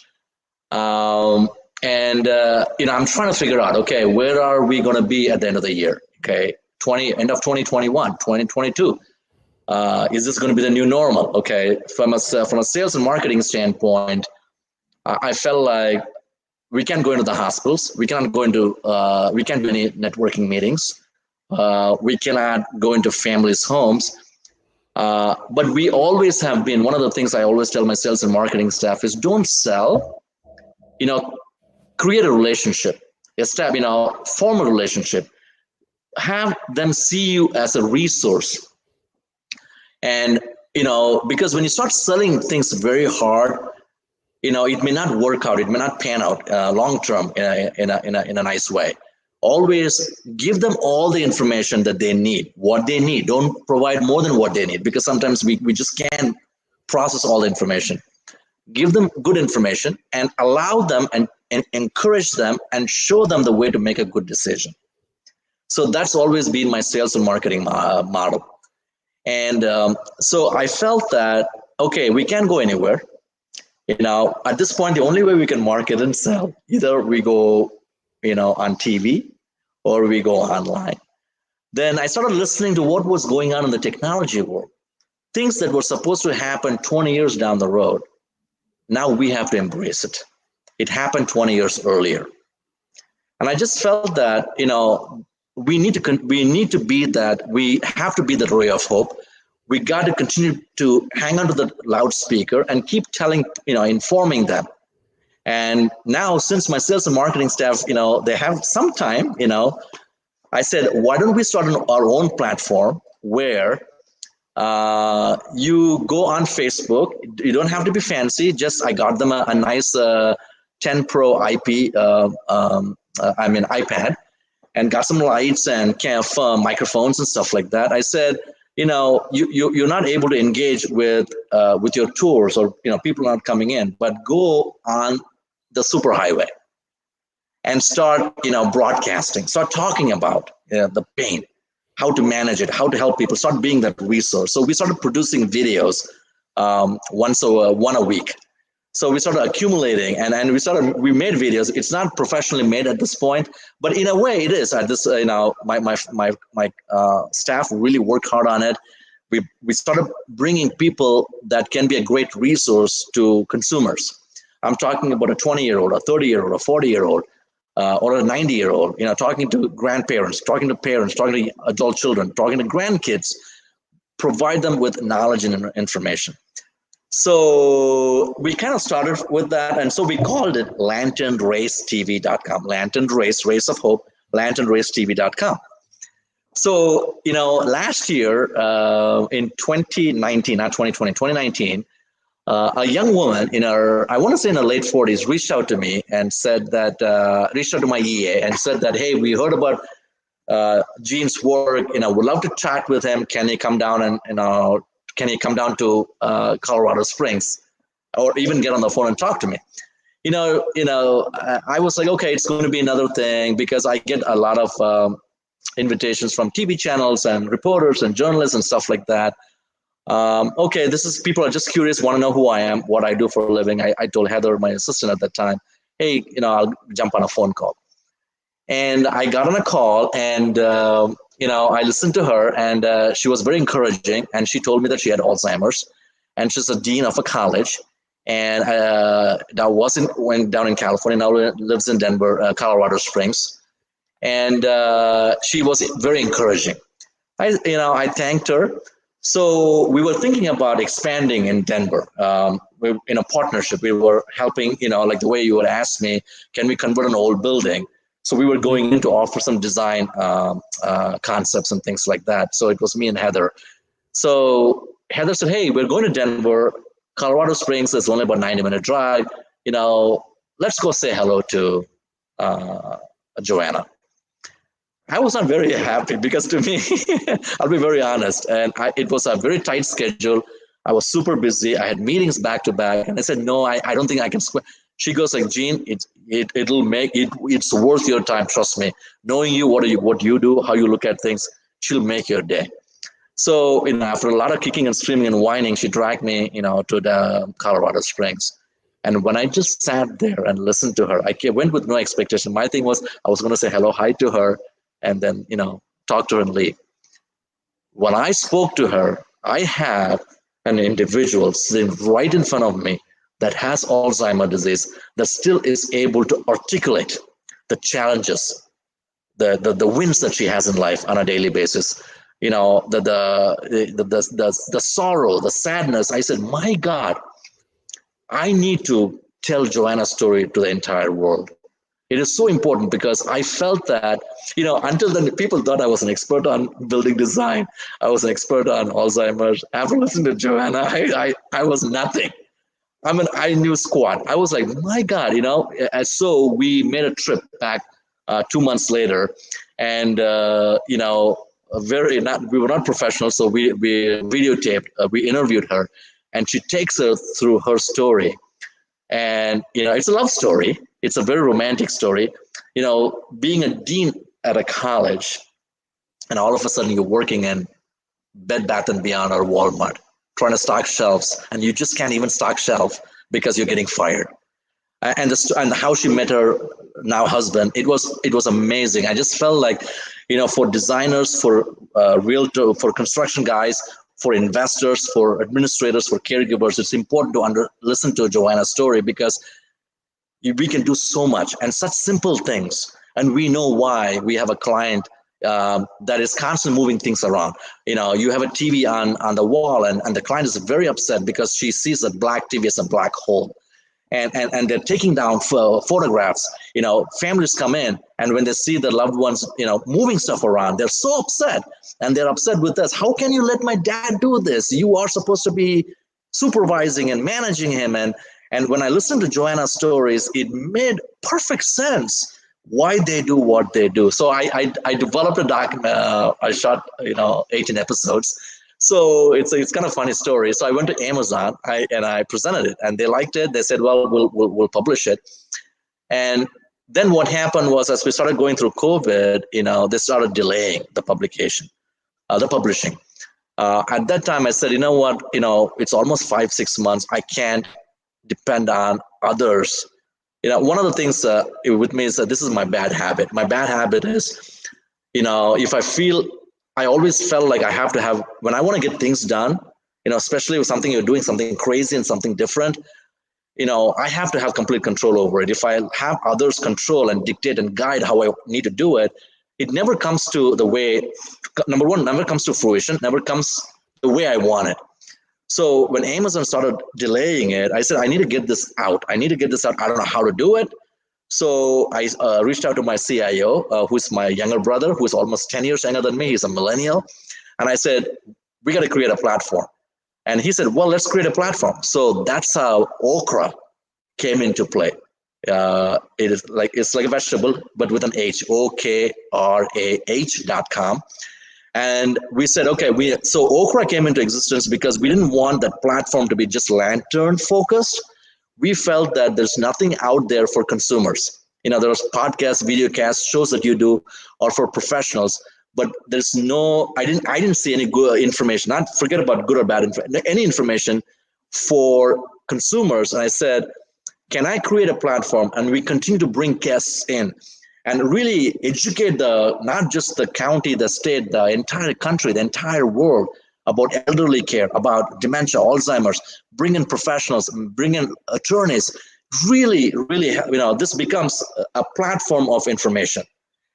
I'm trying to figure out, okay, where are we going to be at the end of the year? Okay, end of 2021, 2022. Is this going to be the new normal? Okay, from a sales and marketing standpoint, I felt like we can't go into the hospitals. We can't do any networking meetings. We cannot go into families' homes. But we always have been, one of the things I always tell my sales and marketing staff is don't sell, create a relationship, form a relationship, have them see you as a resource. And, because when you start selling things very hard, it may not work out. It may not pan out long term in a nice way. Always give them all the information that they need, what they need. Don't provide more than what they need because sometimes we just can't process all the information. Give them good information and allow them and encourage them and show them the way to make a good decision. So that's always been my sales and marketing model. And so I felt that, okay, we can't go anywhere. At this point, the only way we can market and sell, either we go, on TV or we go online. Then I started listening to what was going on in the technology world. Things that were supposed to happen 20 years down the road. Now we have to embrace it. It happened 20 years earlier. And I just felt that, we have to be the ray of hope. We got to continue to hang onto the loudspeaker and keep informing them. And now, since my sales and marketing staff, they have some time, I said, why don't we start our own platform where You go on Facebook. You don't have to be fancy. Just I got them a nice 10 Pro IP, iPad, and got some lights and kind of microphones and stuff like that. I said, you're not able to engage with your tours, or people not coming in, but go on the superhighway and start broadcasting, start talking about the pain, how to manage it, how to help people, start being that resource. So we started producing videos one a week. So we started accumulating, and we made videos. It's not professionally made at this point, but in a way it is. At this, my staff really worked hard on it. We started bringing people that can be a great resource to consumers. I'm talking about a 20-year-old, a 30-year-old, a 40-year-old, or a 90-year-old. Talking to grandparents, talking to parents, talking to adult children, talking to grandkids. Provide them with knowledge and information. So we kind of started with that, and so we called it lanternracetv.com. Lantern Race, Race of Hope, lanternracetv.com. So, last year in 2019, not 2020, 2019, a young woman I want to say in her late 40s, reached out to me and said that, reached out to my EA and said that, hey, we heard about Gene's work, would love to chat with him. Can he come down and, can he come down to Colorado Springs, or even get on the phone and talk to me? I was like, okay, it's going to be another thing, because I get a lot of invitations from TV channels and reporters and journalists and stuff like that. Okay, people are just curious, want to know who I am, what I do for a living. I told Heather, my assistant at that time, hey, I'll jump on a phone call. And I got on a call, and I listened to her, and she was very encouraging. And she told me that she had Alzheimer's, and she's a dean of a college, and that went down in California. Now lives in Denver, Colorado Springs, and she was very encouraging. I thanked her. So we were thinking about expanding in Denver. In a partnership, we were helping. Like the way you would ask me, can we convert an old building? So we were going in to offer some design concepts and things like that. So it was me and Heather. So Heather said, hey, we're going to Denver. Colorado Springs is only about 90-minute drive. Let's go say hello to Joanna. I was not very happy, because to me, I'll be very honest, and it was a very tight schedule. I was super busy. I had meetings back to back, and I said, no, I don't think I can square. She goes like, Gene, it'll make it. It's worth your time. Trust me. Knowing you, what you do, how you look at things, she'll make your day. So, after a lot of kicking and screaming and whining, she dragged me, to the Colorado Springs. And when I just sat there and listened to her, I went with no expectation. My thing was, I was going to say hello, hi to her, and then, talk to her and leave. When I spoke to her, I had an individual sitting right in front of me that has Alzheimer's disease, that still is able to articulate the challenges, the wins that she has in life on a daily basis. The sorrow, the sadness. I said, my God, I need to tell Joanna's story to the entire world. It is so important, because I felt that, until then, people thought I was an expert on building design. I was an expert on Alzheimer's. After listening to Joanna, I was nothing. I knew squat. I was like, my God, And so we made a trip back 2 months later, and we were not professional, so we videotaped, we interviewed her, and she takes her through her story. And it's a love story. It's a very romantic story. Being a dean at a college, and all of a sudden you're working in Bed Bath and Beyond or Walmart, trying to stock shelves, and you just can't even stock shelf because you're getting fired. And how she met her now husband, it was amazing. I just felt like, for designers, for realtor, for construction guys, for investors, for administrators, for caregivers, it's important to listen to Joanna's story, because we can do so much and such simple things. And we know why. We have a client that is constantly moving things around. You have a TV on the wall, and the client is very upset because she sees that black TV as a black hole. and they're taking down photographs. Families come in, and when they see the loved ones, moving stuff around, they're so upset, and they're upset with us. How can you let my dad do this? You are supposed to be supervising and managing him. And when I listened to Joanna's stories, it made perfect sense why they do what they do. So I developed a document. I shot 18 episodes. So it's kind of funny story. So I went to Amazon and I presented it, and they liked it. They said, well, we'll publish it. And then what happened was, as we started going through COVID, they started delaying the publication, the publishing. At that time, I said, you know what, it's almost 5-6 months. I can't depend on others. One of the things with me is that this is my bad habit. My bad habit is, if I always felt like I have to have, when I want to get things done, especially with something you're doing, something crazy and something different, I have to have complete control over it. If I have others control and dictate and guide how I need to do it, it never comes to the way, number one, never comes to fruition, never comes the way I want it. So when Amazon started delaying it, I said, I need to get this out. I need to get this out. I don't know how to do it. So I reached out to my CIO, who's my younger brother, who's almost 10 years younger than me. He's a millennial. And I said, we got to create a platform. And he said, well, let's create a platform. So that's how Okra came into play. It's like a vegetable, but with an H, OKRAH.com. And we said, okay, so Okra came into existence because we didn't want that platform to be just lantern focused. We felt that there's nothing out there for consumers. There's podcasts, video casts, shows that you do, or for professionals, but there's I didn't see any good information, not forget about good or bad information, any information for consumers. And I said, can I create a platform and we continue to bring guests in and really educate not just the county, the state, the entire country, the entire world about elderly care, about dementia, Alzheimer's, bring in professionals, bring in attorneys, really, really, this becomes a platform of information.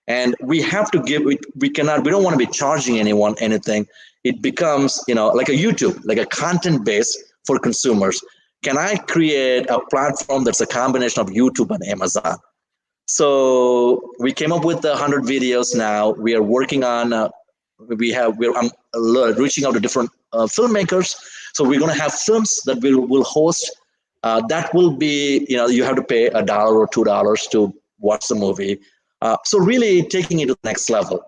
And we have to we don't want to be charging anyone anything. It becomes, like a YouTube, like a content base for consumers. Can I create a platform that's a combination of YouTube and Amazon? So we came up with 100 videos now. We are working on, I'm reaching out to different filmmakers. So we're going to have films that we'll host. That will be, you have to pay $1 or $2 to watch the movie. So really taking it to the next level,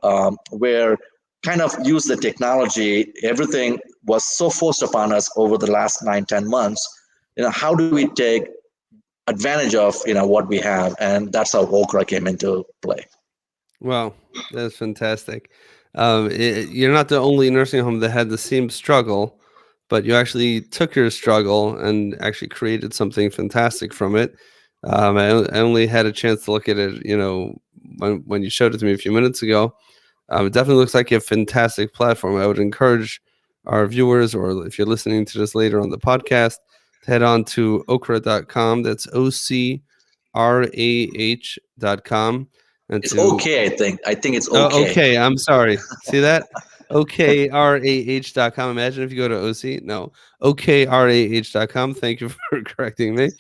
where kind of use the technology. Everything was so forced upon us over the last 9-10 months. How do we take advantage of what we have? And that's how Okra came into play. Wow, that's fantastic. You're not the only nursing home that had the same struggle, but you actually took your struggle and actually created something fantastic from it. I only had a chance to look at it, when you showed it to me a few minutes ago. It definitely looks like a fantastic platform. I would encourage our viewers, or if you're listening to this later on the podcast, to head on to okra.com. That's OKRAH.com. And it's okay, I think. I think it's okay. Oh, okay, I'm sorry. See that? OKRAH.com. Imagine if you go to OC. No, OKRAH.com. Thank you for correcting me.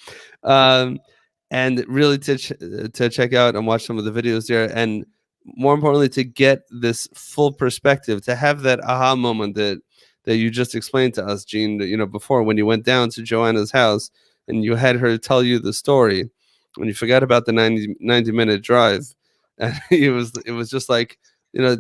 And really to check out and watch some of the videos there. And more importantly, to get this full perspective, to have that aha moment that you just explained to us, Gene, before, when you went down to Joanna's house and you had her tell you the story, when you forgot about the 90-minute drive. And it was just like, how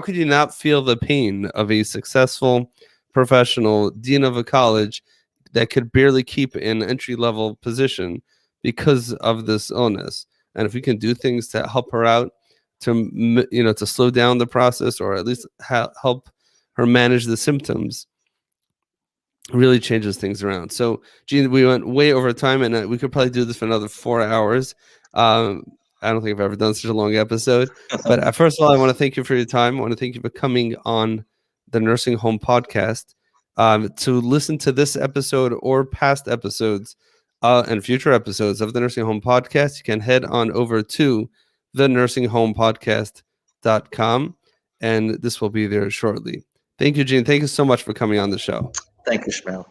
could you not feel the pain of a successful professional dean of a college that could barely keep an entry-level position because of this illness? And if we can do things to help her out, to slow down the process, or at least help her manage the symptoms, really changes things around. So, Gene, we went way over time, and we could probably do this for another 4 hours. I don't think I've ever done such a long episode. But first of all, I want to thank you for your time. I want to thank you for coming on the Nursing Home Podcast. To listen to this episode or past episodes and future episodes of the Nursing Home Podcast, you can head on over to thenursinghomepodcast.com, and this will be there shortly. Thank you, Gene. Thank you so much for coming on the show. Thank you, Shmuel.